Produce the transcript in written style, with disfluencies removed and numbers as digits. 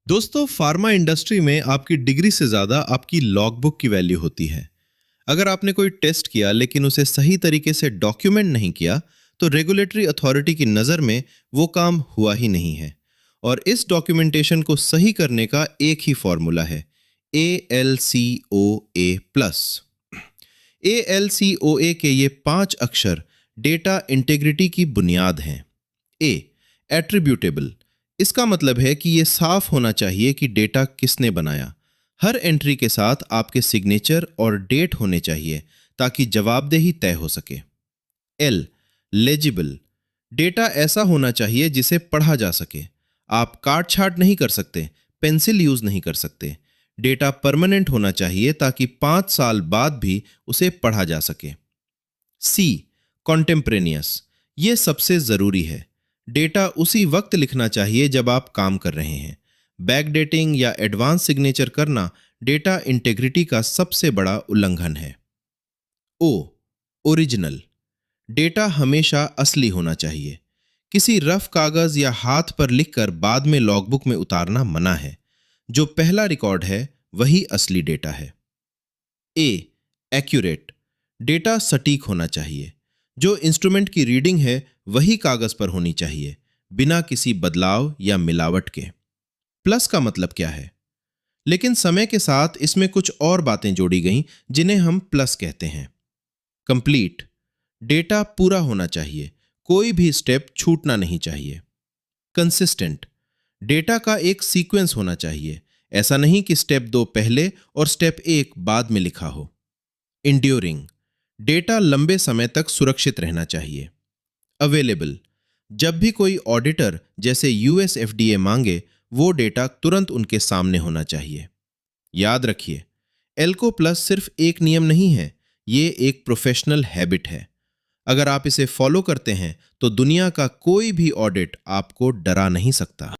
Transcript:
दोस्तों, pharma industry में आपकी डिग्री से ज्यादा आपकी लॉगबुक की वैल्यू होती है। अगर आपने कोई टेस्ट किया लेकिन उसे सही तरीके से डॉक्यूमेंट नहीं किया, तो रेगुलेटरी अथॉरिटी की नज़र में वो काम हुआ ही नहीं है। और इस डॉक्यूमेंटेशन को सही करने का एक ही फॉर्मूला है, ALCOA+। ALCOA के ये 5 अक्षर डेटा इंटेग्रिटी की बुनियाद हैं। ए, एट्रीब्यूटेबल। इसका मतलब है कि ये साफ होना चाहिए कि डेटा किसने बनाया। हर एंट्री के साथ आपके सिग्नेचर और डेट होने चाहिए ताकि जवाबदेही तय हो सके। L, legible. डेटा ऐसा होना चाहिए जिसे पढ़ा जा सके। आप काट छाट नहीं कर सकते, पेंसिल यूज नहीं कर सकते। डेटा परमानेंट होना चाहिए ताकि 5 साल बाद भी उसे पढ़ा जा सके। सी, कॉन्टेम्परेनियस। ये सबसे जरूरी है। डेटा उसी वक्त लिखना चाहिए जब आप काम कर रहे हैं। बैकडेटिंग या एडवांस सिग्नेचर करना डेटा इंटेग्रिटी का सबसे बड़ा उल्लंघन है। ओ, ओरिजिनल। डेटा हमेशा असली होना चाहिए। किसी रफ कागज या हाथ पर लिखकर बाद में लॉगबुक में उतारना मना है। जो पहला रिकॉर्ड है वही असली डेटा है। ए, एक्यूरेट। डेटा सटीक होना चाहिए। जो इंस्ट्रूमेंट की रीडिंग है वही कागज पर होनी चाहिए, बिना किसी बदलाव या मिलावट के। प्लस का मतलब क्या है? लेकिन समय के साथ इसमें कुछ और बातें जोड़ी गईं जिन्हें हम प्लस कहते हैं। कंप्लीट। डेटा पूरा होना चाहिए, कोई भी स्टेप छूटना नहीं चाहिए। कंसिस्टेंट। डेटा का एक सीक्वेंस होना चाहिए, ऐसा नहीं कि स्टेप 2 पहले और स्टेप 1 बाद में लिखा हो। इंड्यूरिंग। डेटा लंबे समय तक सुरक्षित रहना चाहिए। अवेलेबल। जब भी कोई ऑडिटर जैसे यूएस एफडीए मांगे, वो डेटा तुरंत उनके सामने होना चाहिए। याद रखिए, एल्को प्लस सिर्फ एक नियम नहीं है, ये एक प्रोफेशनल हैबिट है। अगर आप इसे फॉलो करते हैं तो दुनिया का कोई भी ऑडिट आपको डरा नहीं सकता।